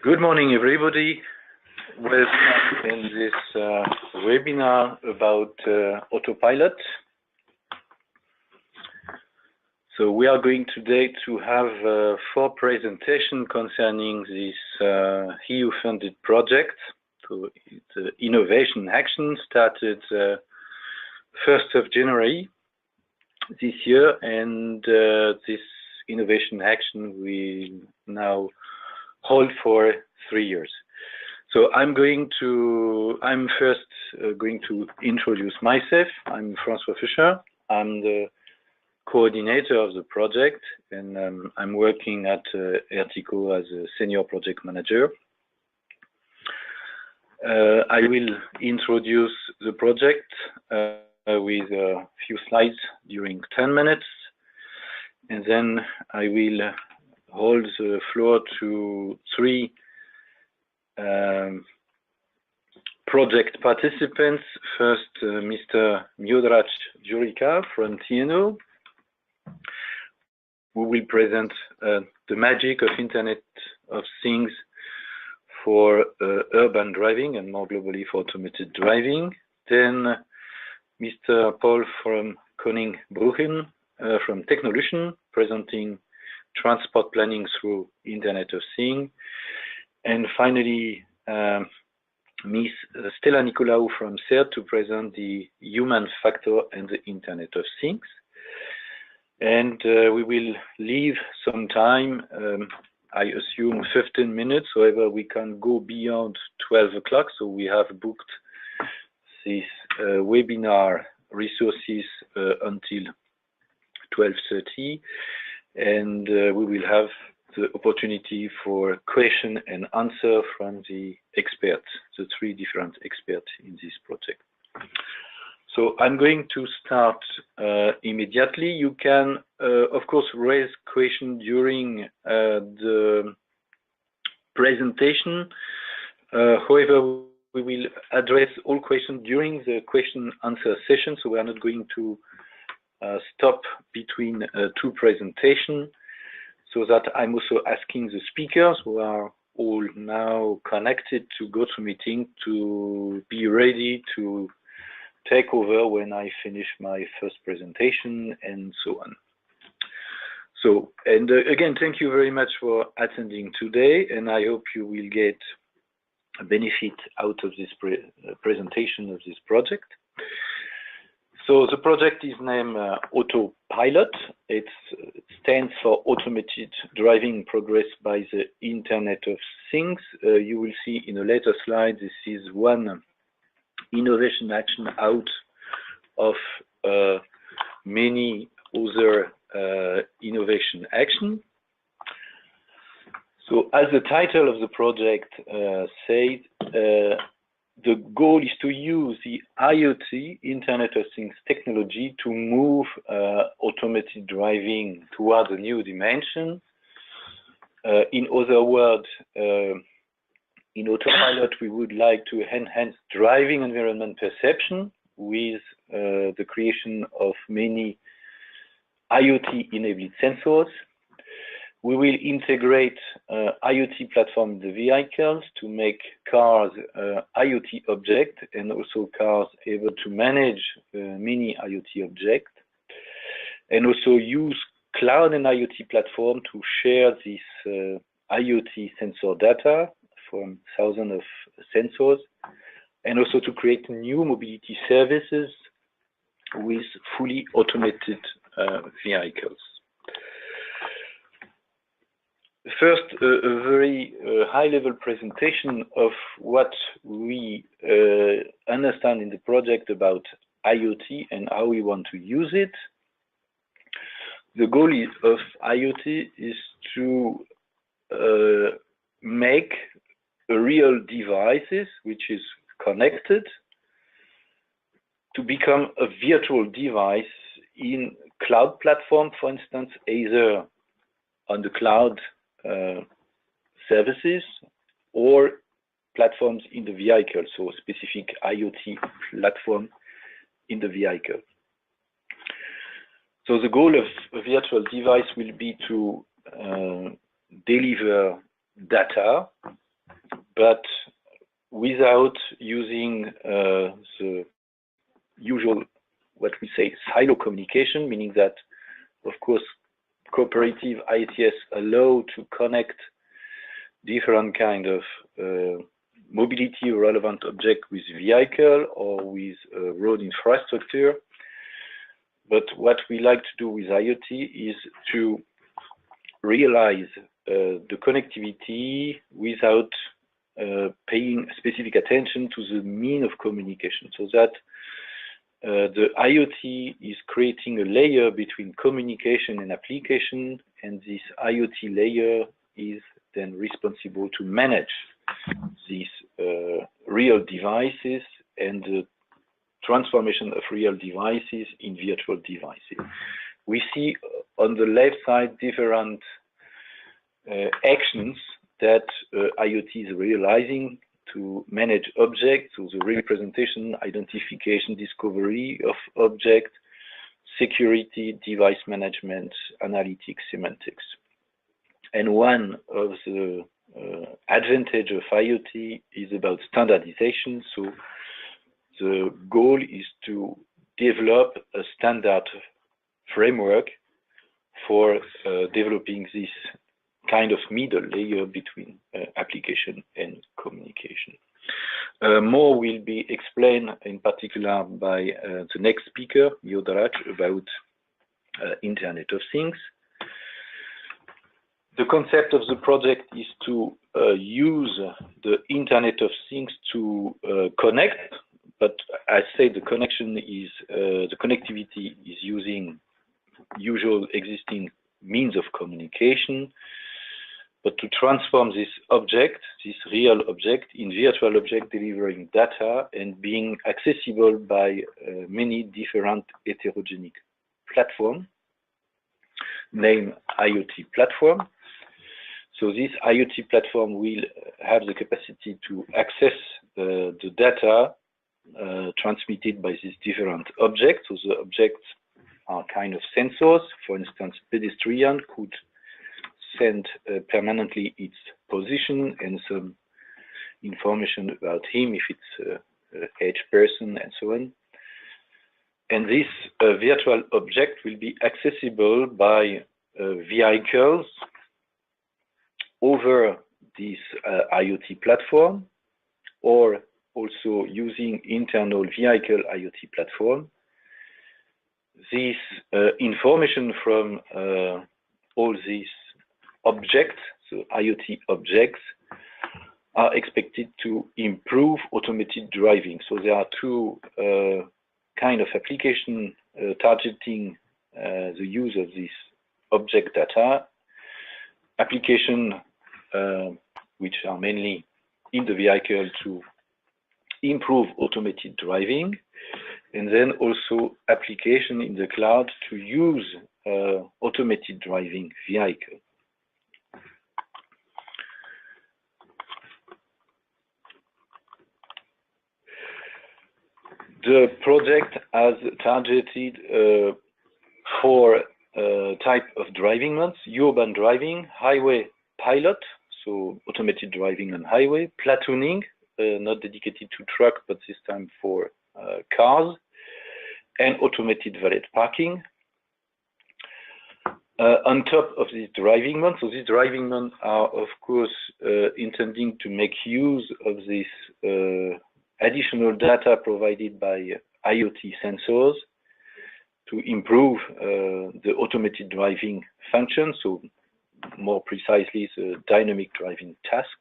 Good morning, everybody. Welcome in this webinar about AUTOPILOT. So we are going today to have 4 presentations concerning this EU-funded project. So it's Innovation Action started 1st of January this year, and this Innovation Action will now hold for 3 years. So I'm first going to introduce myself. I'm François Fischer. I'm the coordinator of the project, and I'm working at Ertico as a senior project manager. I will introduce the project with a few slides during 10 minutes, and then I will hold the floor to 3 project participants. First, Mr. Miodrag Jurica from TNO, who will present the magic of Internet of Things for urban driving and more globally for automated driving. Then Mr. Paul from Koning-Bruggen from Technolution, presenting transport planning through Internet of Things. And finally, Ms. Stella Nicolaou from CERT to present the human factor and the Internet of Things. And we will leave some time, I assume 15 minutes, however we can go beyond 12 o'clock, so we have booked this webinar resources until 12:30. And we will have the opportunity for question and answer from the experts, the 3 different experts in this project. So I'm going to start immediately. You can, of course, raise questions during the presentation. However, we will address all questions during the question-answer session, so we are not going to stop between 2 presentations, so that I'm also asking the speakers who are all now connected to GoToMeeting to be ready to take over when I finish my first presentation and so on. So, and again, thank you very much for attending today, and I hope you will get a benefit out of this presentation of this project. So the project is named AUTOPILOT. It stands for Automated Driving Progress by the Internet of Things. You will see in a later slide, this is one innovation action out of many other innovation action. So as the title of the project said, the goal is to use the IoT, Internet of Things technology, to move automated driving towards a new dimension. In other words, in AUTOPILOT, we would like to enhance driving environment perception with the creation of many IoT-enabled sensors. We will integrate IoT platform in the vehicles to make cars IoT objects, and also cars able to manage many IoT objects, and also use cloud and IoT platform to share this IoT sensor data from thousands of sensors, and also to create new mobility services with fully automated vehicles. First, a very high-level presentation of what we understand in the project about IoT and how we want to use it. The goal of IoT is to make a real devices which is connected to become a virtual device in cloud platform, for instance, either on the cloud services or platforms in the vehicle, so specific IoT platform in the vehicle. So the goal of a virtual device will be to deliver data but without using the usual, what we say, silo communication, meaning that, of course, cooperative IETS allow to connect different kind of mobility relevant object with vehicle or with road infrastructure. But what we like to do with IoT is to realize the connectivity without paying specific attention to the mean of communication, so that the IoT is creating a layer between communication and application, and this IoT layer is then responsible to manage these real devices and the transformation of real devices in virtual devices. We see on the left side different actions that IoT is realizing to manage objects, so the representation, identification, discovery of objects, security, device management, analytics, semantics. And one of the advantage of IoT is about standardization. So the goal is to develop a standard framework for developing this kind of middle layer between application and communication. More will be explained in particular by the next speaker, Yodaraj, about Internet of Things. The concept of the project is to use the Internet of Things to connect, but I say the connection is, the connectivity is using usual existing means of communication, but to transform this object, this real object, in virtual object delivering data and being accessible by many different heterogeneous platforms, named IoT Platform. So this IoT platform will have the capacity to access the data transmitted by these different objects. So the objects are kind of sensors. For instance, pedestrian could send permanently its position and some information about him, if it's an aged person and so on. And this virtual object will be accessible by vehicles over this IoT platform, or also using internal vehicle IoT platform. This information from all these objects, so IoT objects, are expected to improve automated driving. So there are two kind of application targeting the use of this object data. Application which are mainly in the vehicle to improve automated driving, and then also application in the cloud to use automated driving vehicle. The project has targeted four type of driving modes: urban driving, highway pilot, so automated driving on highway, platooning, not dedicated to truck, but this time for cars, and automated valet parking. On top of this driving mode, so these driving modes are of course intending to make use of this additional data provided by IoT sensors to improve the automated driving function, so more precisely the dynamic driving task.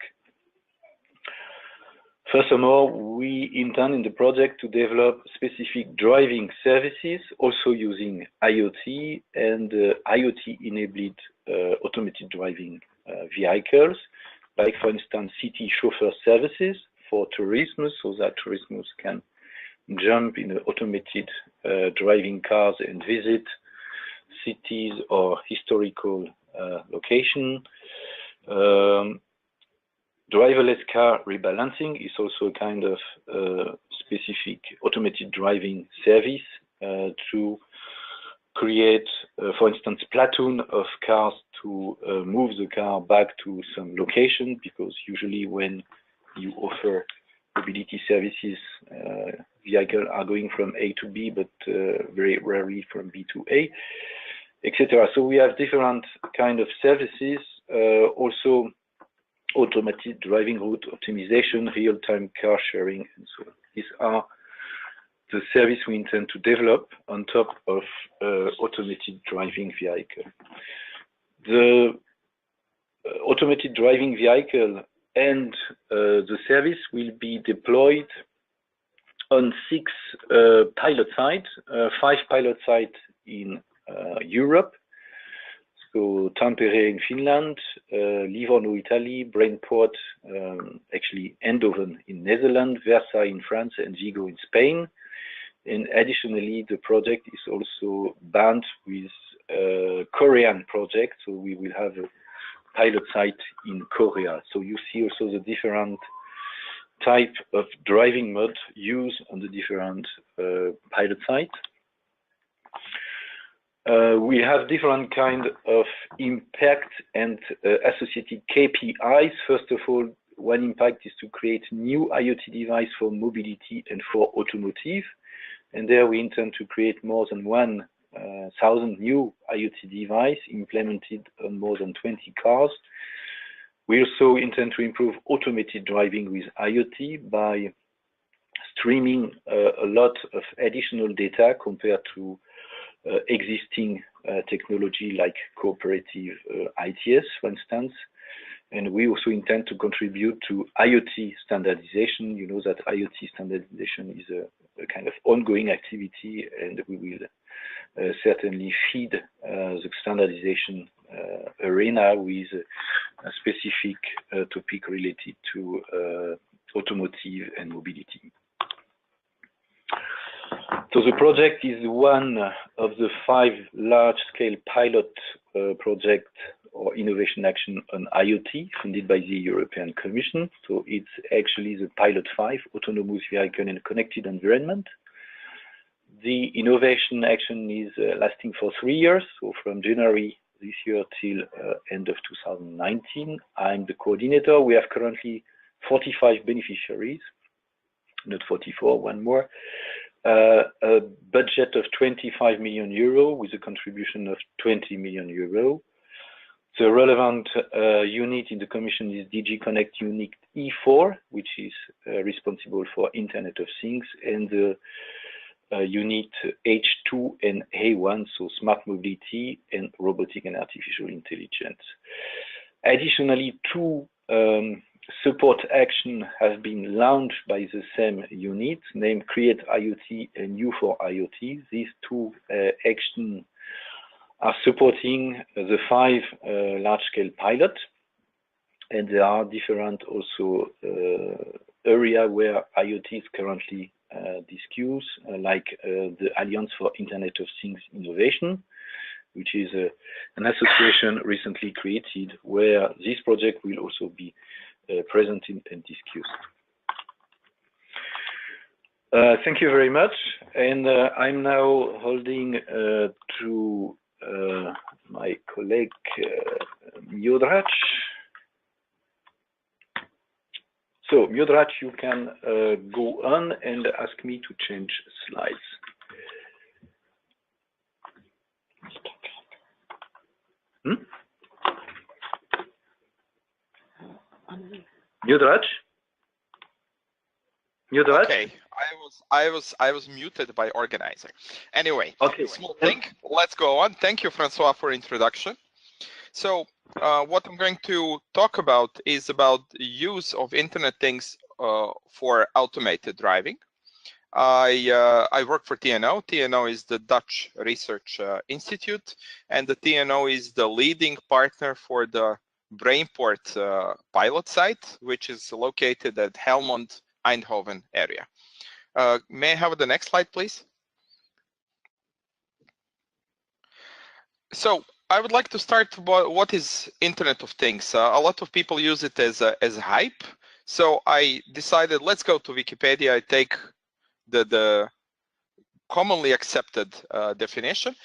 Furthermore, we intend in the project to develop specific driving services, also using IoT and IoT-enabled automated driving vehicles, like for instance city chauffeur services for tourism, so that tourism can jump in automated driving cars and visit cities or historical location. Driverless car rebalancing is also a kind of specific automated driving service to create, for instance, platoon of cars to move the car back to some location, because usually when you offer mobility services, vehicles are going from A to B, but very rarely from B to A, etc. So we have different kind of services, also automated driving route optimization, real-time car sharing, and so on. These are the service we intend to develop on top of automated driving vehicle. The automated driving vehicle and the service will be deployed on 6 pilot sites, 5 pilot sites in Europe. So Tampere in Finland, Livorno, Italy, Brainport, actually Eindhoven in Netherlands, Versailles in France, and Vigo in Spain. And additionally, the project is also bound with a Korean project, so we will have a pilot site in Korea. So you see also the different type of driving mode used on the different pilot sites. We have different kind of impact and associated KPIs. First of all, one impact is to create new IoT device for mobility and for automotive. And there we intend to create more than 1,000 new IoT devices implemented on more than 20 cars. We also intend to improve automated driving with IoT by streaming a lot of additional data compared to existing technology like cooperative ITS, for instance. And we also intend to contribute to IoT standardization. You know that IoT standardization is a kind of ongoing activity, and we will certainly feed the standardization arena with a specific topic related to automotive and mobility. So the project is one of the 5 large-scale pilot projects or innovation action on IoT funded by the European Commission. So it's actually the pilot 5, autonomous vehicle and connected environment. The innovation action is lasting for 3 years, so from January this year till end of 2019. I'm the coordinator. We have currently 45 beneficiaries, not 44, one more. A budget of 25 million euro with a contribution of 20 million euro. The relevant unit in the Commission is DG Connect Unit E4, which is responsible for Internet of Things, and the unit H2 and A1, so smart mobility and robotic and artificial intelligence. Additionally, 2 support action has been launched by the same unit, named Create IoT and U for IoT. These 2 actions are supporting the 5 large-scale pilots, and there are different also areas where IoT is currently discussed, like the Alliance for Internet of Things Innovation, which is an association recently created where this project will also be present and discussed. Thank you very much, and I'm now holding to my colleague Miodrag. So Miodrag, you can go on and ask me to change slides. Miodrag? Miodrag? Okay, I was muted by organizer. Anyway, okay. Small thing. Let's go on. Thank you, Francois, for introduction. So what I'm going to talk about is about use of Internet Things for automated driving. I work for TNO. TNO is the Dutch Research Institute, and the TNO is the leading partner for the Brainport pilot site, which is located at Helmond, Eindhoven area. May I have the next slide, please? So I would like to start about what is Internet of Things. A lot of people use it as hype. So I decided, let's go to Wikipedia. I take the commonly accepted definition.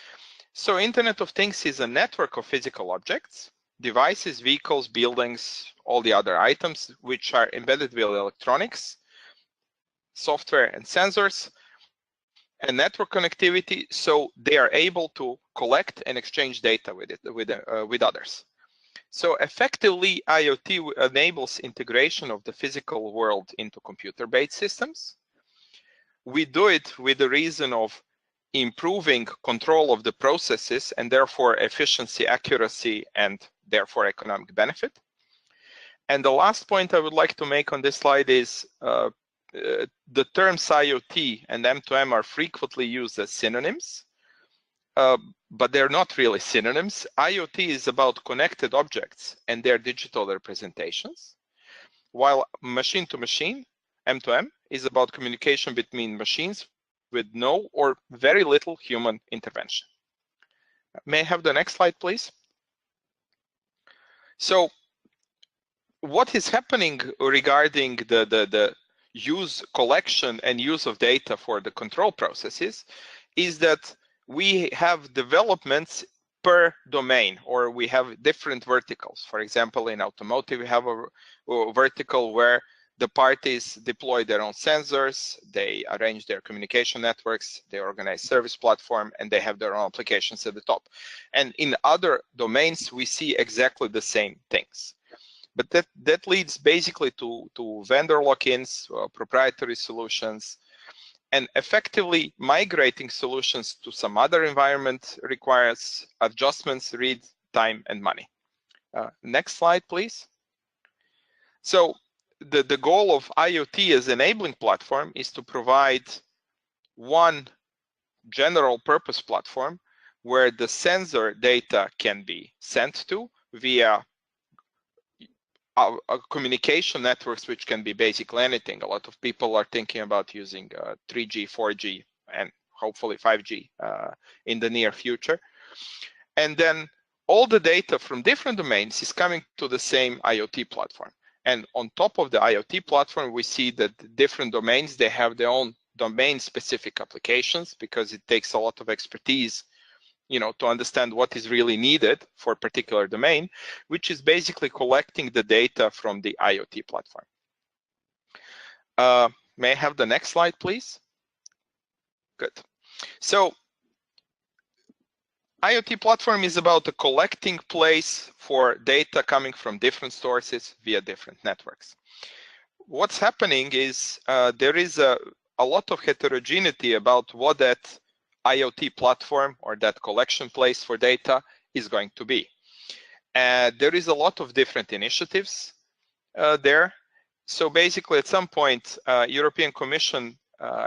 So Internet of Things is a network of physical objects devices, vehicles, buildings, all the other items which are embedded with electronics, software and sensors, and network connectivity, so they are able to collect and exchange data with others. So effectively, IoT enables integration of the physical world into computer-based systems. We do it with the reason of improving control of the processes and therefore efficiency, accuracy, and therefore economic benefit. And the last point I would like to make on this slide is the terms IoT and M2M are frequently used as synonyms, but they're not really synonyms. IoT is about connected objects and their digital representations, while machine-to-machine, M2M, is about communication between machines with no or very little human intervention. May I have the next slide, please? So what is happening regarding the use, collection, and use of data for the control processes is that we have developments per domain, or we have different verticals. For example, in automotive, we have a vertical where the parties deploy their own sensors, they arrange their communication networks, they organize service platform, and they have their own applications at the top. And in other domains, we see exactly the same things. But that leads basically to vendor lock-ins, proprietary solutions, and effectively migrating solutions to some other environment requires adjustments, read, time, and money. Next slide, please. So the goal of IoT as enabling platform is to provide one general purpose platform where the sensor data can be sent to via communication networks, which can be basically anything. A lot of people are thinking about using 3G, 4G, and hopefully 5G in the near future. And then all the data from different domains is coming to the same IoT platform. And on top of the IoT platform, we see that different domains, they have their own domain-specific applications, because it takes a lot of expertise, you know, to understand what is really needed for a particular domain, which is basically collecting the data from the IoT platform. May I have the next slide, please? Good. So IoT platform is about a collecting place for data coming from different sources via different networks. What's happening is there is a lot of heterogeneity about what that IoT platform or that collection place for data is going to be. There is a lot of different initiatives there. So basically, at some point, European Commission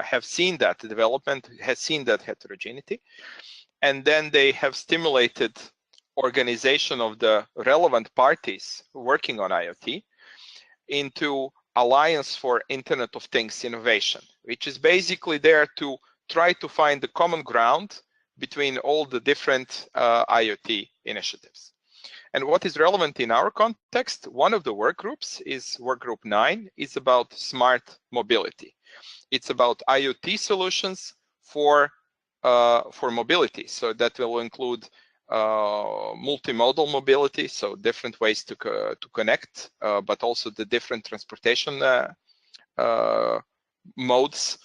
have seen that development, has seen that heterogeneity, and then they have stimulated organization of the relevant parties working on IoT into Alliance for Internet of Things Innovation, which is basically there to try to find the common ground between all the different IoT initiatives. And what is relevant in our context, one of the work groups is work group 9, is about smart mobility. It's about IoT solutions for mobility. So that will include multimodal mobility, so different ways to connect, but also the different transportation modes,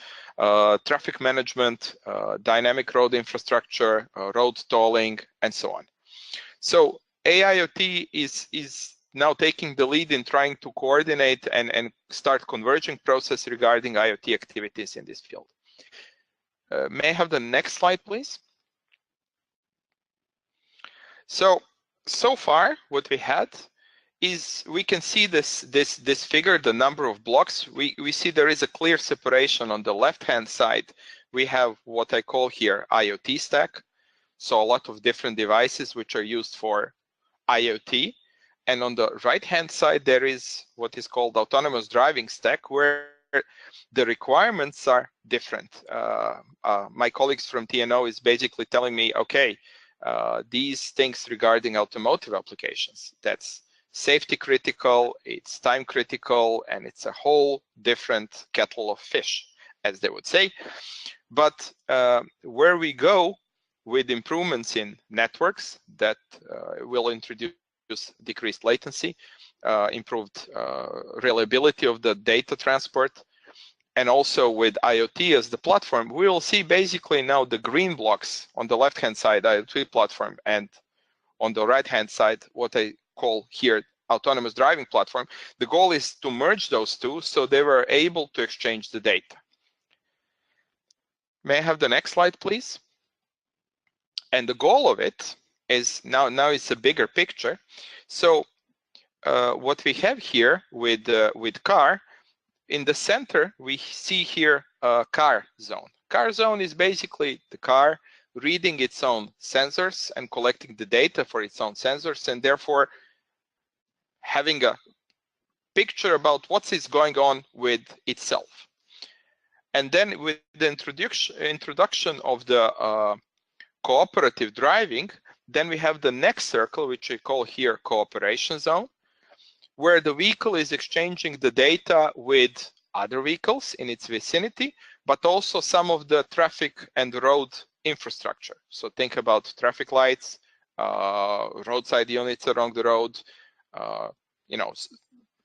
traffic management, dynamic road infrastructure, road tolling, and so on. So AIoT is now taking the lead in trying to coordinate and start converging process regarding IoT activities in this field. May I have the next slide, please? So far, what we had is we can see this figure, the number of blocks. We see there is a clear separation on the left-hand side. We have what I call here IoT stack. So a lot of different devices which are used for IoT. And on the right-hand side, there is what is called autonomous driving stack, where the requirements are different. My colleagues from TNO is basically telling me, okay, these things regarding automotive applications, that's safety critical, it's time critical, and it's a whole different kettle of fish, as they would say. But where we go with improvements in networks that we'll introduce decreased latency, improved reliability of the data transport. And also with IoT as the platform, we will see basically now the green blocks on the left-hand side, IoT platform, and on the right-hand side, what I call here autonomous driving platform. The goal is to merge those two so they were able to exchange the data. May I have the next slide, please? And the goal of it is now it's a bigger picture. So what we have here with CAR, in the center, we see here a car zone. Car zone is basically the car reading its own sensors and collecting the data for its own sensors, and therefore having a picture about what is going on with itself. And then with the introduction of the cooperative driving, then we have the next circle, which we call here cooperation zone, where the vehicle is exchanging the data with other vehicles in its vicinity, but also some of the traffic and road infrastructure. So think about traffic lights, roadside units along the road, you know,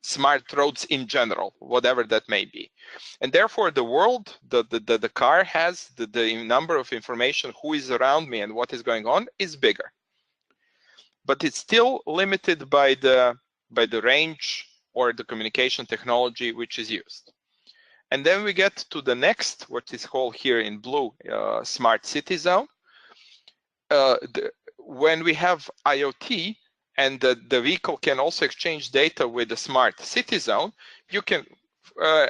smart roads in general, whatever that may be. And therefore the world, the car has the number of information who is around me and what is going on is bigger. But it's still limited by the range or the communication technology which is used. And then we get to the next, what is called here in blue, smart city zone. When we have IoT and the vehicle can also exchange data with the smart city zone, you can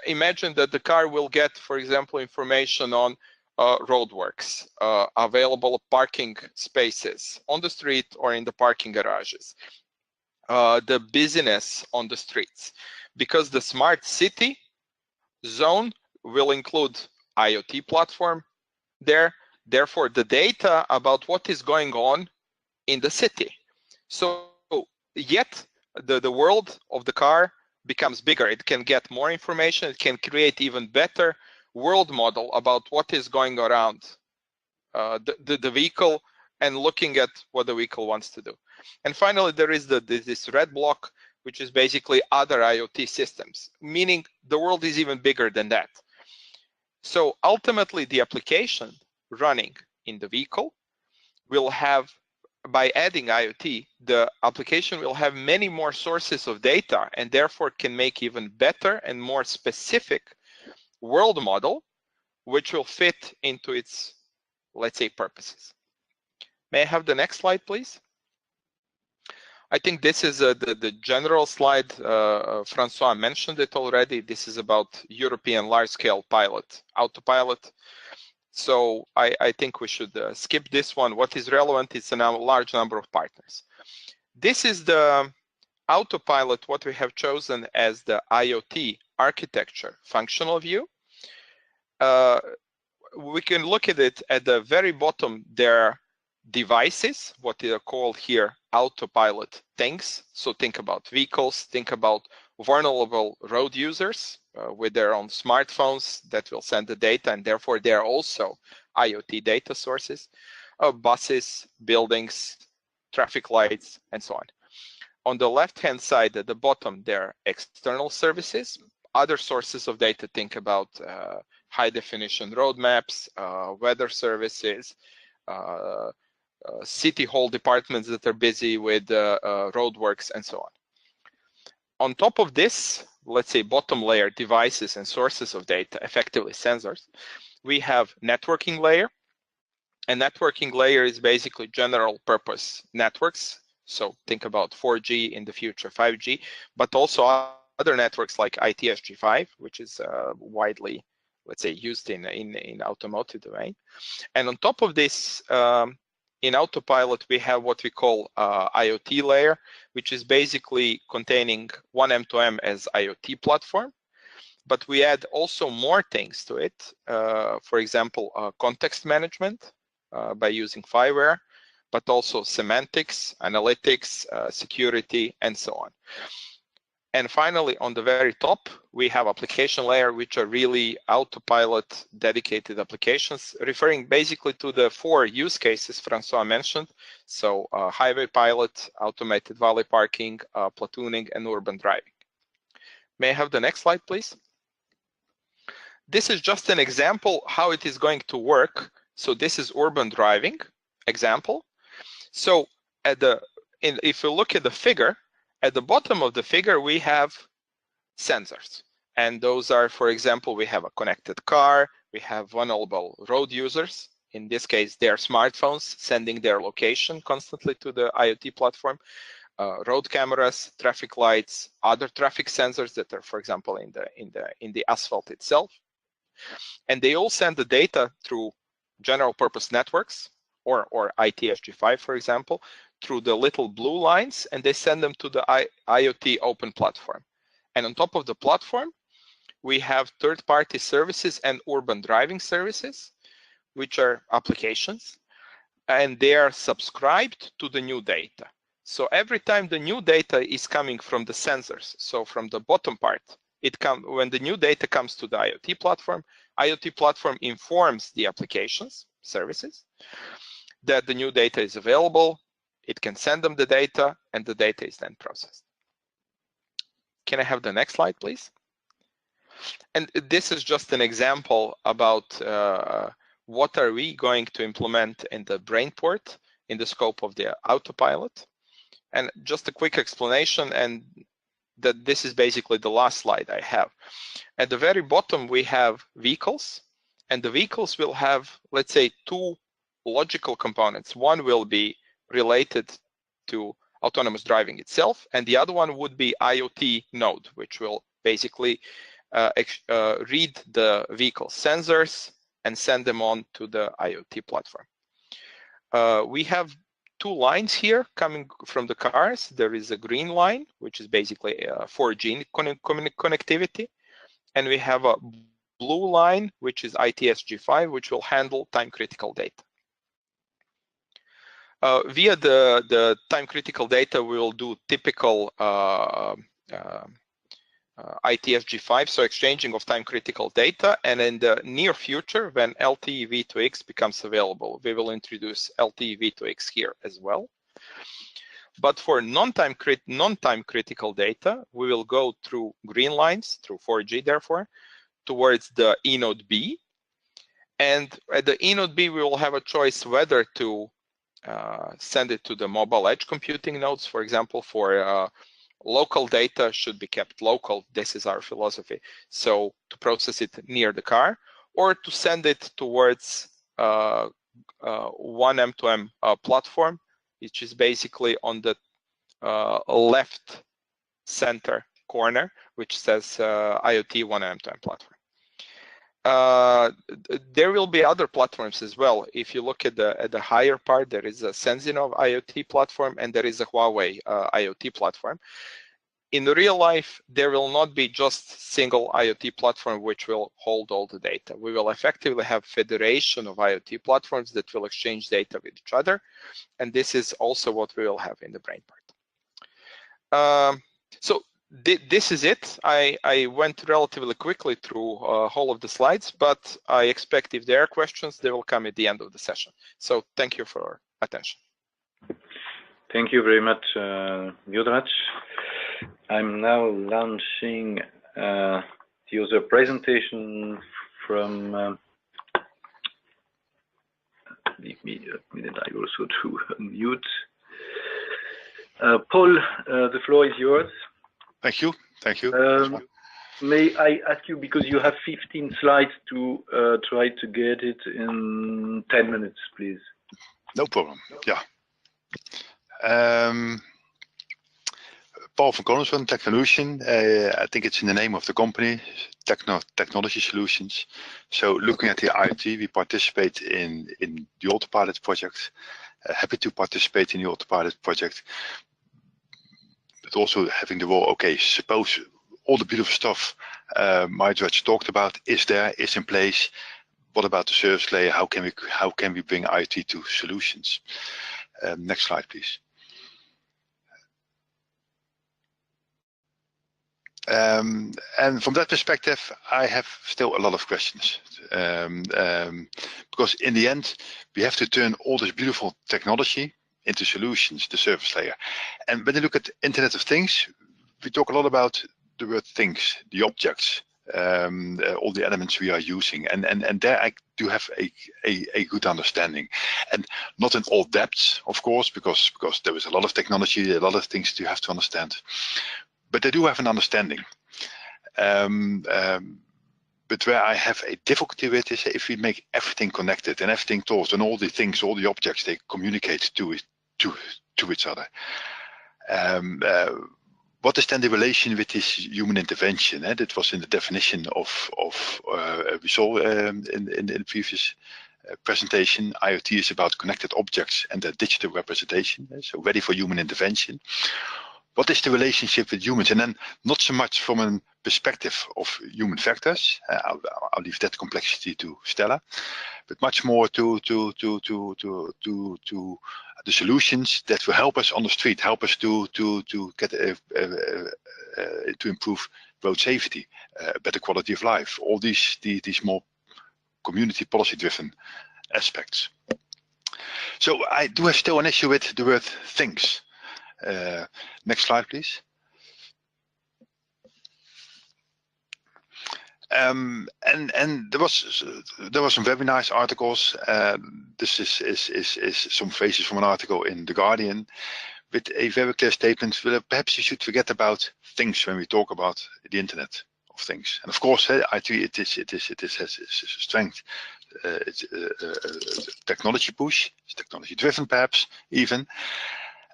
imagine that the car will get, for example, information on roadworks, available parking spaces on the street or in the parking garages, the busyness on the streets, because the smart city zone will include IoT platform there, therefore the data about what is going on in the city. So yet the world of the car becomes bigger. It can get more information. It can create even better world model about what is going around the vehicle and looking at what the vehicle wants to do. And finally, there is this red block, which is basically other IoT systems, meaning the world is even bigger than that. So ultimately, the application running in the vehicle will have, by adding IoT, the application will have many more sources of data and therefore can make even better and more specific world model, which will fit into its, let's say, purposes. May I have the next slide, please? I think this is the general slide. Francois mentioned it already. This is about European large-scale pilot, AUTOPILOT. So I think we should skip this one. What is relevant is a large number of partners. This is the AUTOPILOT, what we have chosen as the IoT architecture functional view. We can look at it at the very bottom. There are devices, what are called here AUTOPILOT things. So think about vehicles, think about vulnerable road users with their own smartphones that will send the data, and therefore they are also IoT data sources, buses, buildings, traffic lights, and so on. On the left-hand side at the bottom, there are external services, other sources of data. Think about high-definition road maps, weather services, city hall departments that are busy with roadworks, and so on. On top of this, let's say bottom layer devices and sources of data, effectively sensors, we have networking layer. And networking layer is basically general purpose networks. So think about 4G in the future, 5G, but also other networks like ITSG5, which is widely, let's say, used in automotive domain. And on top of this, in AUTOPILOT, we have what we call IoT layer, which is basically containing one M2M as IoT platform. But we add also more things to it. For example, context management by using FiWare, but also semantics, analytics, security, and so on. And finally, on the very top, we have application layer, which are really autopilot dedicated applications, referring basically to the 4 use cases Francois mentioned. So highway pilot, automated valet parking, platooning, and urban driving. May I have the next slide, please? This is just an example how it is going to work. So this is urban driving example. So if you look at the figure, at the bottom of the figure, we have sensors. And those are, for example, we have a connected car, we have vulnerable road users. In this case, their smartphones sending their location constantly to the IoT platform, road cameras, traffic lights, other traffic sensors that are, for example, in the asphalt itself. And they all send the data through general purpose networks or ITSG5, for example, through the little blue lines, and they send them to the IoT open platform. And on top of the platform, we have third-party services and urban driving services, which are applications, and they are subscribed to the new data. So every time the new data is coming from the sensors, so from the bottom part, when the new data comes to the IoT platform informs the applications, services, that the new data is available. It can send them the data, and the data is then processed. Can I have the next slide, please? And this is just an example about what are we going to implement in the BrainPort in the scope of the autopilot. And just a quick explanation, and that this is basically the last slide I have. At the very bottom, we have vehicles, and the vehicles will have, let's say, 2 logical components. One will be related to autonomous driving itself, and the other one would be IoT Node, which will basically read the vehicle sensors and send them on to the IoT platform. We have 2 lines here coming from the cars. There is a green line, which is basically 4G connectivity, and we have a blue line, which is ITSG5, which will handle time-critical data. Via the time-critical data, we will do typical ITSG5, so exchanging of time-critical data. And in the near future, when LTE V2X becomes available, we will introduce LTE V2X here as well. But for non-time critical data, we will go through green lines, through 4G, therefore, towards the eNode B. And at the eNode B, we will have a choice whether to send it to the mobile edge computing nodes, for example, for local data should be kept local. This is our philosophy. So to process it near the car, or to send it towards one M2M platform, which is basically on the left center corner, which says IoT 1M2M platform. There will be other platforms as well. If you look at the higher part, there is a Sensinov IoT platform, and there is a Huawei IoT platform. In real life, there will not be just single IoT platform which will hold all the data. We will effectively have federation of IoT platforms that will exchange data with each other, and this is also what we will have in the BrainPort. So this is it. I went relatively quickly through whole of the slides, but I expect if there are questions, they will come at the end of the session. So thank you for your attention. Thank you very much, Miodrag. I'm now launching the user presentation from leave me a minute, I also to unmute. Paul, the floor is yours. Thank you. Thank you. May I ask you, because you have 15 slides, to try to get it in 10 minutes, please? No problem. Yeah. Paul van Koningsveld, Technolution. I think it's in the name of the company, Technology Solutions. So looking at the IoT, we participate in the Autopilot project. Happy to participate in the Autopilot project. But also having the role, okay, suppose all the beautiful stuff Miodrag talked about is in place. What about the service layer? How can we bring IoT to solutions? Next slide, please. And from that perspective, I have still a lot of questions. Because in the end, we have to turn all this beautiful technology into solutions, the service layer. And when you look at Internet of Things, we talk a lot about the word things, the objects, all the elements we are using. And there I do have a good understanding. And not in all depths, of course, because there is a lot of technology, a lot of things you have to understand. But I do have an understanding. But where I have a difficulty with is if we make everything connected and everything talks and all the things, all the objects, they communicate to each other. What is then the relation with this human intervention? That was in the definition of we saw in the previous presentation. IoT is about connected objects and their digital representation, so ready for human intervention. What is the relationship with humans? And then not so much from a perspective of human factors. I'll leave that complexity to Stella, but much more to the solutions that will help us on the street, help us to get to improve road safety, better quality of life. All these more community policy-driven aspects. So I do have still an issue with the word things. Next slide, please. And there was some very nice articles. This is some phrases from an article in The Guardian with a very clear statement. Perhaps you should forget about things when we talk about the Internet of Things. And of course, IT it has strength. It's technology push. It's technology driven, perhaps even.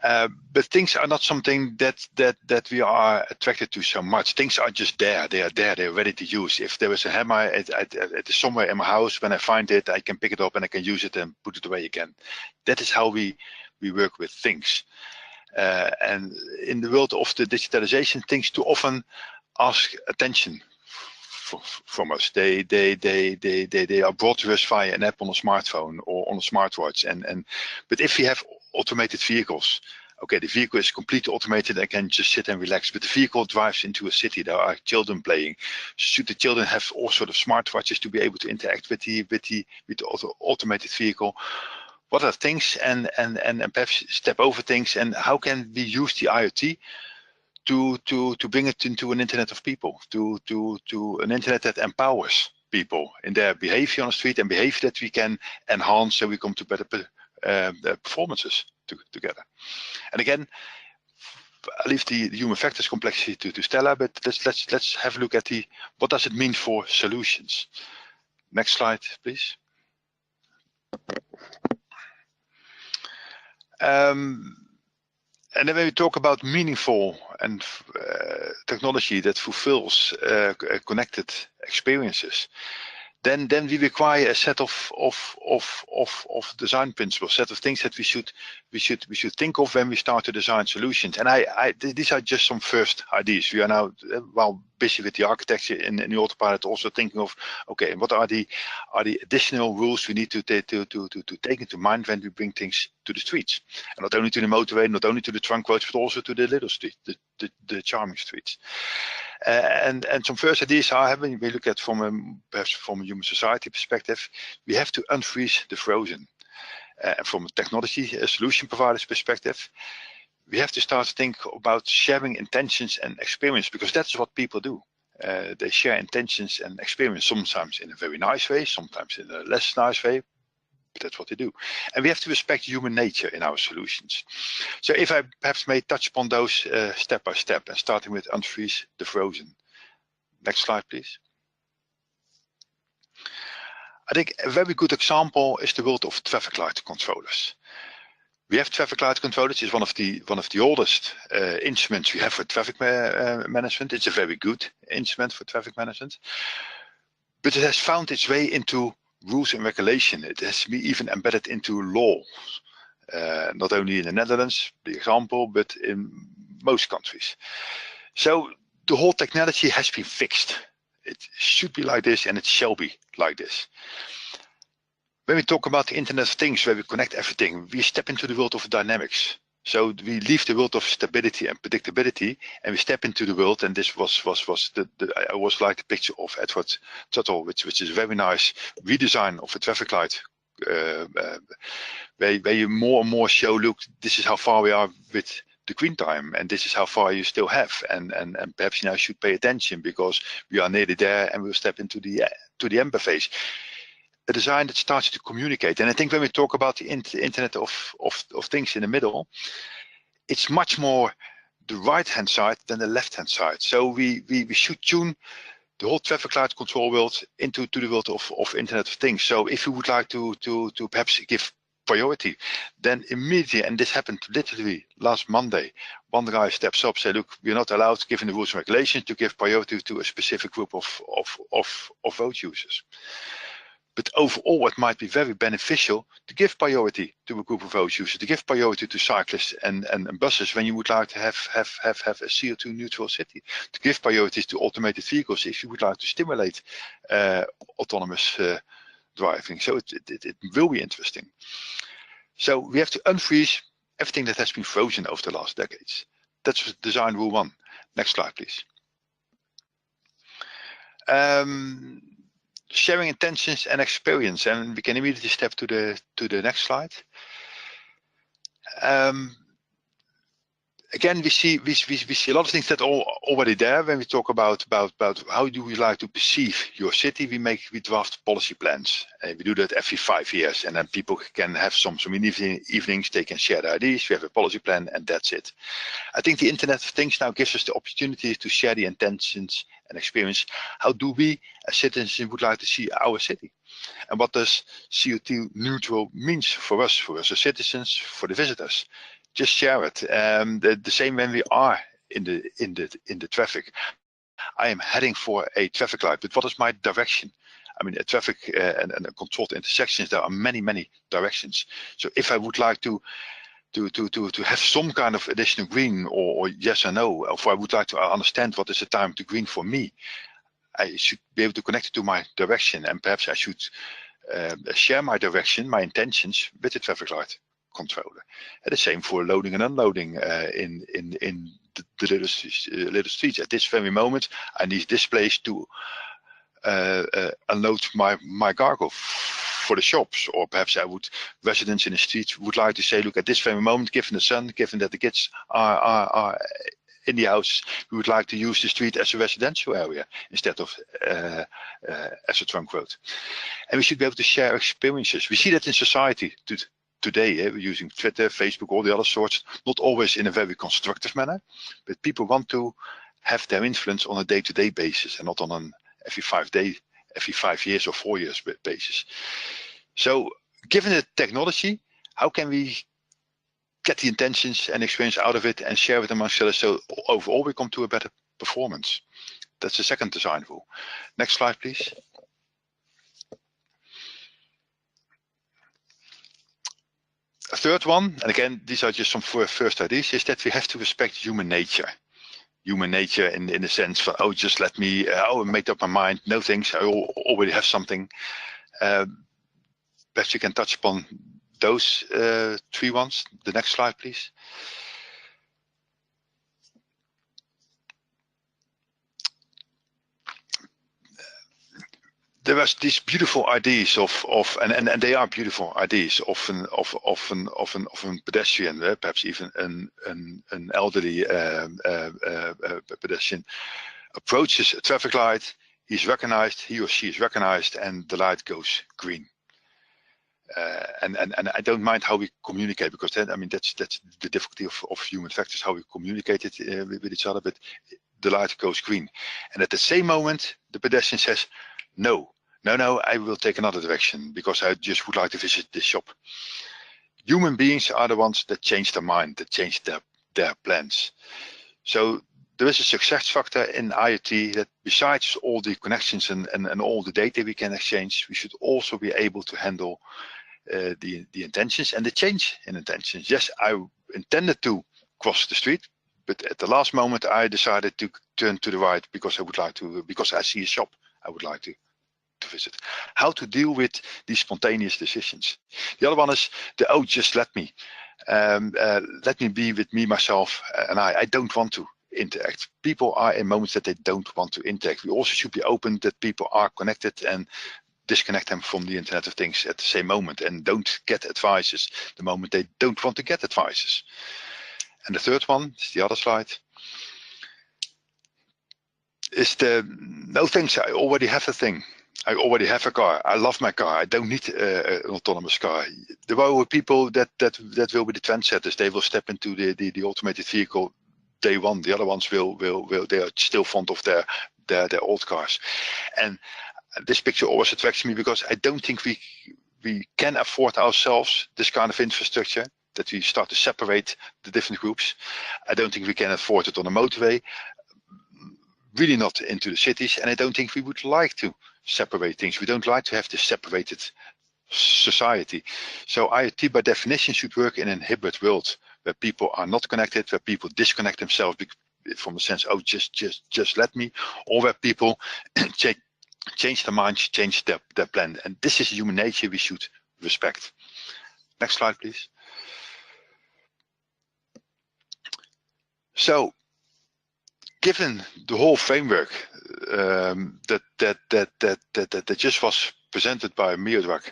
But things are not something that we are attracted to so much. Things are just there. They are there. They're ready to use. If there is a hammer, it is somewhere in my house. When I find it, I can pick it up and I can use it and put it away again. That is how we work with things. And in the world of the digitalization, things too often ask attention from us. They are brought to us via an app on a smartphone or on a smartwatch. But if we have automated vehicles, okay, the vehicle is completely automated. I can just sit and relax. But the vehicle drives into a city. There are children playing. Should the children have all sort of smartwatches to be able to interact with the automated vehicle? What are things and perhaps step over things? And how can we use the IoT to bring it into an internet of people, to an internet that empowers people in their behavior on the street and behavior that we can enhance so we come to better performances together. And again, I leave the human factors complexity to Stella, but let's have a look at what does it mean for solutions. Next slide, please. And then when we talk about meaningful and technology that fulfills connected experiences, then we require a set of design principles, set of things that we should think of when we start to design solutions. And these are just some first ideas. We are now while busy with the architecture in the AUTOPILOT, also thinking of, okay, what are the additional rules we need to take into mind when we bring things to the streets, and not only to the motorway, not only to the trunk roads, but also to the little streets, the charming streets. And some first ideas are, when we look at perhaps from a human society perspective, we have to unfreeze the frozen. And from a technology solution provider's perspective, we have to start to think about sharing intentions and experience, because that's what people do. They share intentions and experience, sometimes in a very nice way, sometimes in a less nice way, but that's what they do. And we have to respect human nature in our solutions. So if I perhaps may touch upon those step by step, and starting with unfreeze the frozen. Next slide, please. I think a very good example is the world of traffic light controllers. We have traffic light controllers. It's one of the oldest instruments we have for traffic management. It's a very good instrument for traffic management, but it has found its way into rules and regulation. It has been even embedded into law, not only in the Netherlands, the example, but in most countries. So the whole technology has been fixed. It should be like this, and it shall be like this. When we talk about the Internet of Things, where we connect everything, we step into the world of dynamics. So we leave the world of stability and predictability, and we step into the world. And this was I always like the picture of Edward Tuttle, which is a very nice redesign of a traffic light, where you more and more show, look, this is how far we are with the green time, and this is how far you still have, and perhaps now you should pay attention because we are nearly there, and we'll step into the amber phase. A design that starts to communicate. And I think when we talk about the Internet of Things in the middle, it's much more the right-hand side than the left-hand side. So we should tune the whole traffic light control world into the world of Internet of Things. So if you would like to perhaps give priority, then immediately, and this happened literally last Monday, one guy steps up, say, look, we're not allowed, given the rules and regulations, to give priority to a specific group of road users. But overall, it might be very beneficial to give priority to a group of road users, to give priority to cyclists and buses when you would like to have a CO2 neutral city, to give priorities to automated vehicles if you would like to stimulate autonomous driving. So it will be interesting. So we have to unfreeze everything that has been frozen over the last decades. That's design rule 1. Next slide, please. Sharing intentions and experience, and we can immediately step to the next slide. Again, we see a lot of things that are already there. When we talk about how do we like to perceive your city, we draft policy plans. We do that every 5 years, and then people can have some evenings, they can share their ideas. We have a policy plan, and that's it. I think the Internet of Things now gives us the opportunity to share the intentions and experience. How do we as citizens would like to see our city? And what does CO2 neutral means for us as citizens, for the visitors? Just share it. The same when we are in the traffic. I am heading for a traffic light, but what is my direction? I mean, a traffic and controlled intersections, there are many directions. So if I would like to have some kind of additional green, or yes or no, or if I would like to understand what is the time to green for me, I should be able to connect it to my direction, and perhaps I should share my direction, my intentions with the traffic light controller. And the same for loading and unloading in the little streets. At this very moment, I need this place to unload my cargo for the shops, or perhaps residents in the streets would like to say, look, at this very moment, given the sun, given that the kids are in the house, we would like to use the street as a residential area instead of as a trunk road. And we should be able to share experiences. We see that in society today, we're using Twitter, Facebook, all the other sorts, not always in a very constructive manner, but people want to have their influence on a day-to-day basis and not on an every 5 years or 4 years basis. So given the technology, how can we get the intentions and experience out of it and share it amongst others, so overall we come to a better performance? That's the second design rule. Next slide, please. A third one, and again, these are just some first ideas, is that we have to respect human nature. Human nature in the sense of, oh, just let me, I made up my mind, no thanks, I already have something. Perhaps you can touch upon those 3 ones. The next slide, please. There was these beautiful ideas and they are beautiful ideas of an pedestrian, perhaps even an elderly pedestrian approaches a traffic light. He's recognized, he or she is recognized, and the light goes green. And I don't mind how we communicate, because then, I mean, that's the difficulty of human factors, how we communicate it with each other. But the light goes green, and at the same moment, the pedestrian says, no, I will take another direction because I just would like to visit this shop. Human beings are the ones that change their mind, that change their plans. So there is a success factor in IoT that besides all the connections and all the data we can exchange, we should also be able to handle the intentions and the change in intentions. Yes, I intended to cross the street, but at the last moment I decided to turn to the right because I would like to, because I see a shop I would like to visit. How to deal with these spontaneous decisions. The other one is the, oh, just let me. Let me be with me, myself, and I don't want to interact. People are in moments that they don't want to interact. We also should be open that people are connected and disconnect them from the Internet of Things at the same moment and don't get advices the moment they don't want to get advices. And the third one is the other slide. Is the no thanks, I already have a thing. I already have a car. I love my car. I don't need an autonomous car. There will be people that will be the trendsetters. They will step into the automated vehicle day one. The other ones will they are still fond of their old cars. And this picture always attracts me because I don't think we can afford ourselves this kind of infrastructure, that we start to separate the different groups. I don't think we can afford it on a motorway, really not into the cities, and I don't think we would like to separate things. We don't like to have this separated society. So IoT by definition should work in a hybrid world where people are not connected, where people disconnect themselves from the sense, oh, just let me, or where people change their minds, change their plan. And this is human nature we should respect. Next slide, please. So, given the whole framework that just was presented by Miodrag,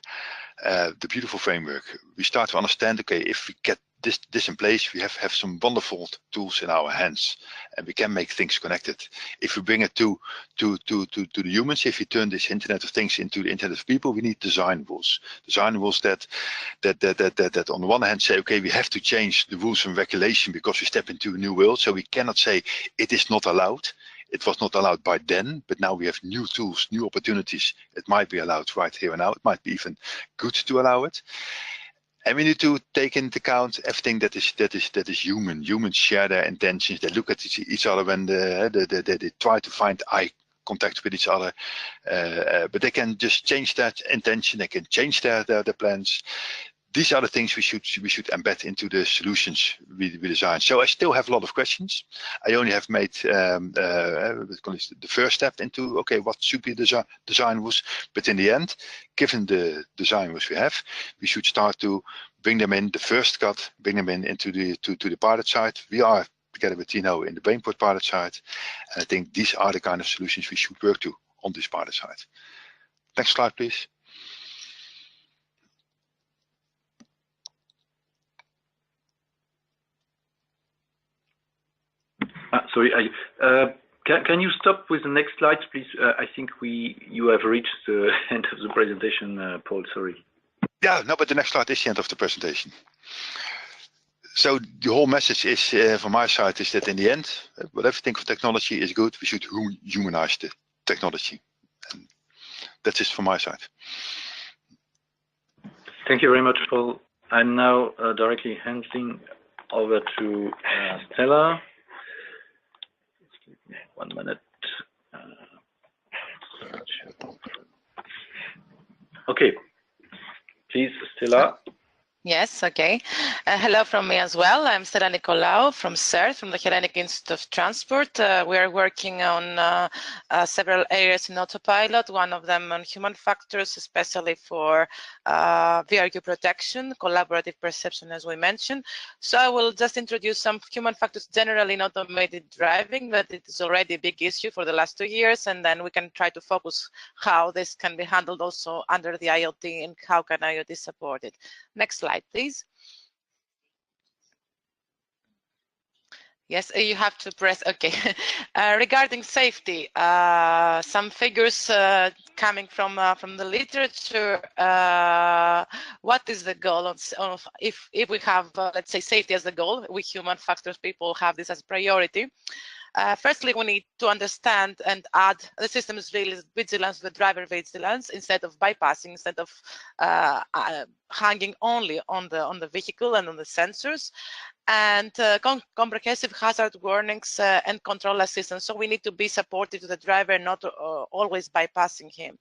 the beautiful framework, we start to understand, okay, if we get this in place, we have some wonderful tools in our hands, and we can make things connected. If we bring it to the humans, if we turn this Internet of Things into the Internet of People, we need design rules. Design rules that on the one hand say, okay, we have to change the rules and regulation because we step into a new world. So we cannot say it is not allowed. It was not allowed by then, but now we have new tools, new opportunities. It might be allowed right here and now. It might be even good to allow it. And we need to take into account everything that is human. Humans share their intentions. They look at each other when they try to find eye contact with each other. But they can just change that intention. They can change their plans. These are the things we should embed into the solutions we design. So I still have a lot of questions. I only have made the first step into, okay, what should be the design rules. But in the end, given the design rules we have, we should start to bring them in, the first cut, bring them in into the pilot site. We are together with Tino in the Brainport pilot site. And I think these are the kind of solutions we should work to on this pilot site. Next slide, please. Sorry, can you stop with the next slide, please? I think you have reached the end of the presentation, Paul. Sorry. Yeah, no, but the next slide is the end of the presentation. So the whole message is, from my side, is that in the end, whatever you think of technology is good, we should humanize the technology. And that's it from my side. Thank you very much, Paul. I'm now directly handing over to Stella. 1 minute. Okay, please, Stella. Yes, okay. Hello from me as well. I'm Stella Nicolaou from CERT, from the Hellenic Institute of Transport. We are working on several areas in Autopilot, one of them on human factors, especially for VRQ protection, collaborative perception, as we mentioned. So I will just introduce some human factors generally in automated driving, that it is already a big issue for the last 2 years, and then we can try to focus how this can be handled also under the IoT and how can IoT support it. Next slide, please. Yes, you have to press, okay. Regarding safety, some figures coming from the literature. What is the goal of if we have, let's say, safety as the goal, we human factors people have this as a priority. Firstly, we need to understand and add the system's vigilance, the driver vigilance, instead of bypassing, instead of hanging only on the vehicle and on the sensors, and comprehensive hazard warnings and control assistance. So we need to be supportive to the driver, not always bypassing him.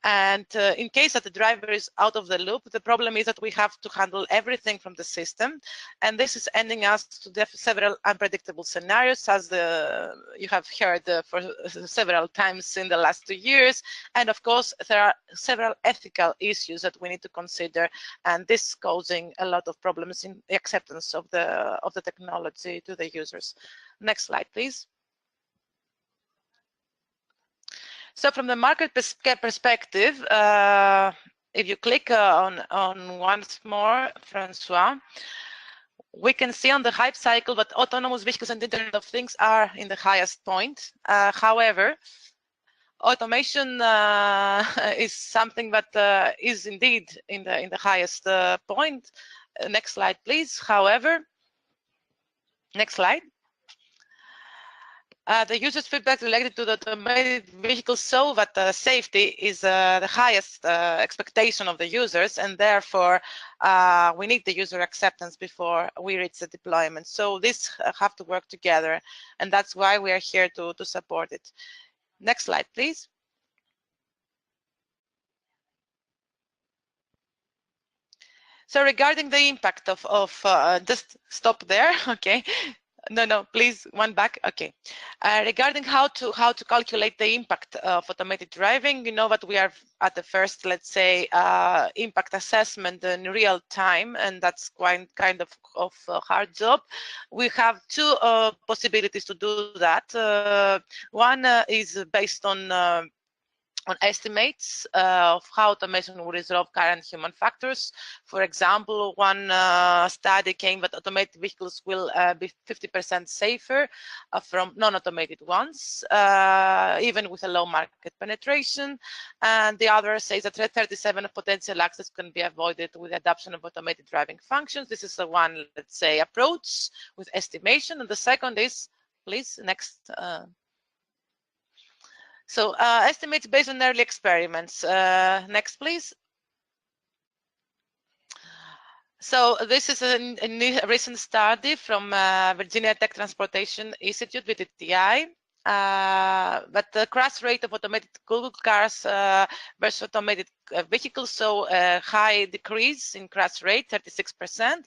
And in case that the driver is out of the loop, the problem is that we have to handle everything from the system, and this is ending us to several unpredictable scenarios, as you have heard for several times in the last 2 years. And of course, there are several ethical issues that we need to consider, and this is causing a lot of problems in the acceptance of the technology to the users. Next slide, please. So from the market perspective, if you click on once more, Francois, we can see on the hype cycle that autonomous vehicles and Internet of Things are in the highest point. However, automation is something that is indeed in the highest point. Next slide, please. However, next slide. The users' feedback related to the automated vehicles show that safety is the highest expectation of the users, and therefore we need the user acceptance before we reach the deployment. So these have to work together, and that's why we are here to support it. Next slide, please. So regarding the impact of just stop there, okay. No, please, one back. Okay. Regarding how to calculate the impact of automated driving, you know that we are at the first, let's say, impact assessment in real time, and that's quite kind of a hard job. We have two possibilities to do that. One is based on estimates of how automation will resolve current human factors. For example, one study came that automated vehicles will be 50% safer from non-automated ones, even with a low market penetration. And the other says that 37 potential accidents can be avoided with the adoption of automated driving functions. This is the one, let's say, approach with estimation. And the second is, please, next. So estimates based on early experiments. Next, please. So this is a recent study from Virginia Tech Transportation Institute, VTTI. But the crash rate of automated Google cars versus automated vehicles saw a high decrease in crash rate, 36%,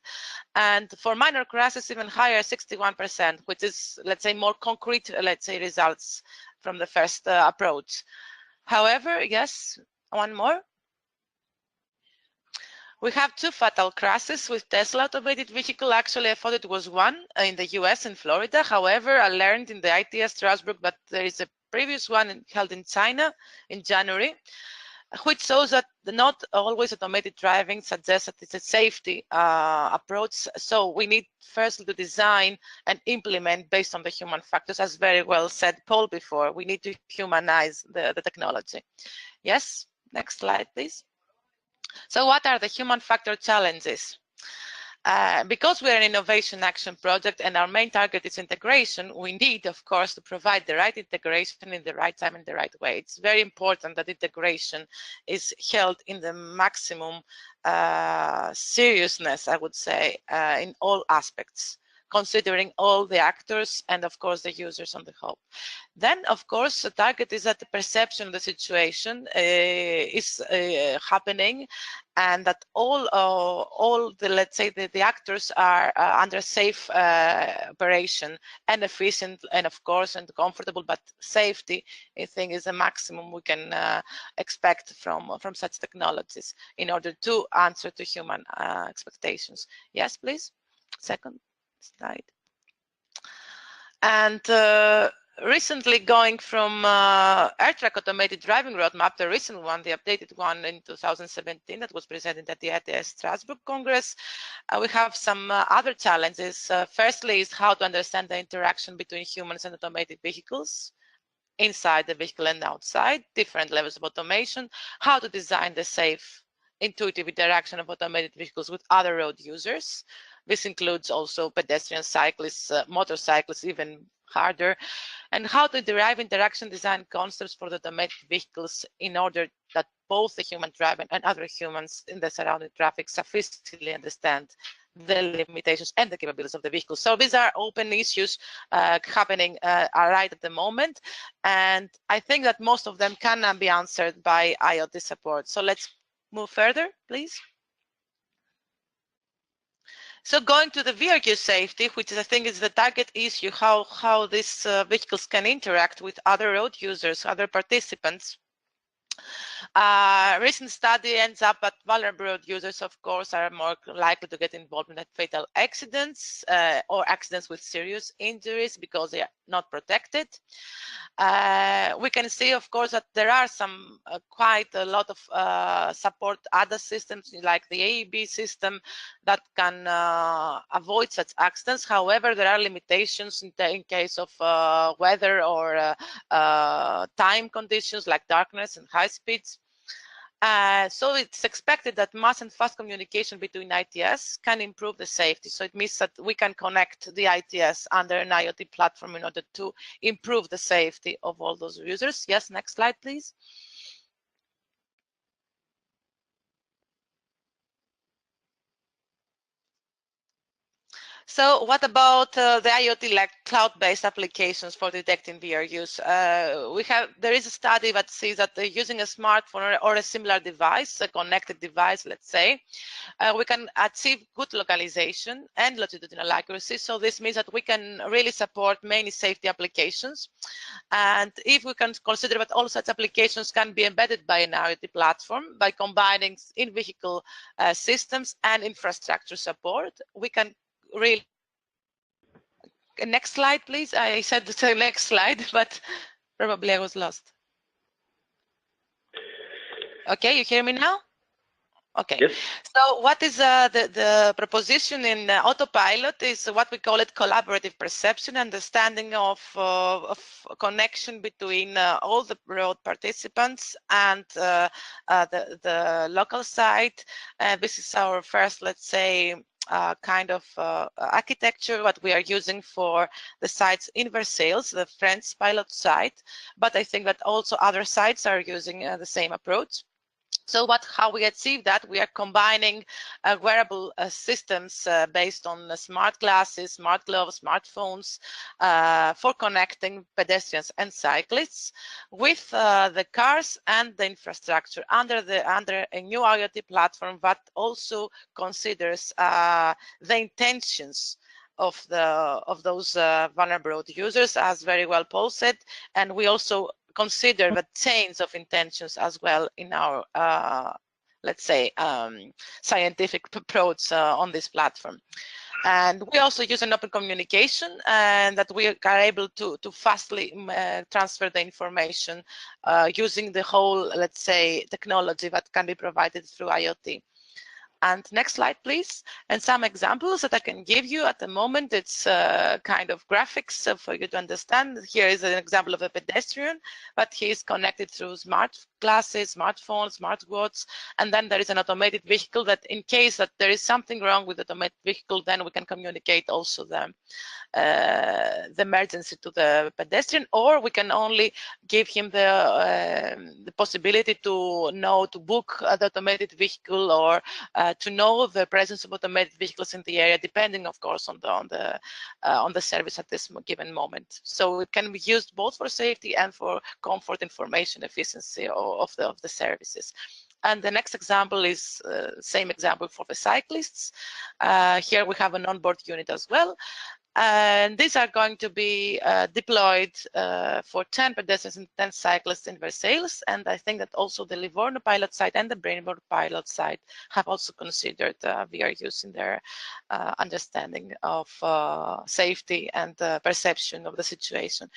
and for minor crashes even higher, 61%, which is, let's say, more concrete, let's say, results from the first approach. However, yes, one more. We have two fatal crashes with Tesla automated vehicle. Actually, I thought it was one in the US in Florida. However, I learned in the ITS Strasbourg that there is a previous one held in China in January, which shows that not always automated driving suggests that it's a safety approach. So we need first to design and implement based on the human factors, as very well said Paul before. We need to humanize the technology. Yes, next slide, please. So what are the human factor challenges? Because we're an innovation action project and our main target is integration, we need, of course, to provide the right integration in the right time and the right way. It's very important that integration is held in the maximum seriousness, I would say, in all aspects, considering all the actors and, of course, the users on the whole. Then, of course, the target is that the perception of the situation is happening, and that all the, let's say, the actors are under safe operation and efficient, and of course, and comfortable. But safety, I think, is the maximum we can expect from such technologies in order to answer to human expectations. Yes, please. Second slide. And recently, going from air track automated driving roadmap, the recent one, the updated one in 2017 that was presented at the ITS Strasbourg Congress, we have some other challenges. Firstly is how to understand the interaction between humans and automated vehicles, inside the vehicle and outside, different levels of automation, how to design the safe, intuitive interaction of automated vehicles with other road users. This includes also pedestrians, cyclists, motorcyclists, even harder, and how to derive interaction design concepts for the automated vehicles in order that both the human driver and other humans in the surrounding traffic sufficiently understand the limitations and the capabilities of the vehicle. So these are open issues happening right at the moment, and I think that most of them can be answered by IoT support. So let's move further, please. So going to the VRQ safety, which I think is the target issue, how these vehicles can interact with other road users, other participants. Recent study ends up that vulnerable road users, of course, are more likely to get involved in fatal accidents or accidents with serious injuries because they are not protected. We can see, of course, that there are some quite a lot of support ADAS systems like the AEB system that can avoid such accidents. However, there are limitations in case of weather or time conditions like darkness and high speeds. So it's expected that mass and fast communication between ITS can improve the safety. So it means that we can connect the ITS under an IoT platform in order to improve the safety of all those users. Yes, next slide, please. So what about the IoT like cloud-based applications for detecting VRUs? There is a study that says that using a smartphone or a similar device, a connected device, let's say, we can achieve good localization and longitudinal accuracy. So this means that we can really support many safety applications. And if we can consider that all such applications can be embedded by an IoT platform by combining in-vehicle systems and infrastructure support, we can really. Next slide, please. I said the next slide, but probably I was lost. Okay, you hear me now? Okay. Yes. So what is the proposition in AUTOPILOT is what we call it collaborative perception, understanding of connection between all the road participants and the local site. This is our first, let's say, kind of architecture what we are using for the sites in Versailles, the French pilot site, but I think that also other sites are using the same approach. So how we achieve that, we are combining wearable systems based on smart glasses, smart gloves, smartphones for connecting pedestrians and cyclists with the cars and the infrastructure under a new IoT platform that also considers the intentions of those vulnerable road users, as very well posted, and we also consider the chains of intentions as well in our, let's say, scientific approach on this platform. And we also use an open communication and that we are able to fastly transfer the information using the whole, let's say, technology that can be provided through IoT. And next slide, please. And some examples that I can give you at the moment, it's kind of graphics for you to understand. Here is an example of a pedestrian, but he is connected through smart glasses, smartphones, smartwatches, and then there is an automated vehicle that in case that there is something wrong with the automated vehicle, then we can communicate also the emergency to the pedestrian, or we can only give him the possibility to book the automated vehicle or to know the presence of automated vehicles in the area, depending, of course, on the service at this given moment. So it can be used both for safety and for comfort, information, efficiency of the services. And the next example is same example for the cyclists. Here we have an onboard unit as well. And these are going to be deployed for 10 pedestrians and 10 cyclists in Versailles. And I think that also the Livorno pilot site and the Brainboard pilot site have also considered VR use in their understanding of safety and perception of the situation.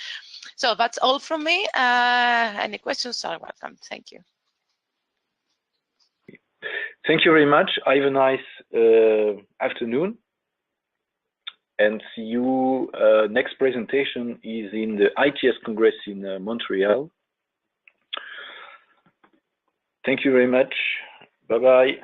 So that's all from me. Any questions are welcome. Thank you. Thank you very much. Have a nice afternoon. And see you. Next presentation is in the ITS Congress in Montreal. Thank you very much. Bye-bye.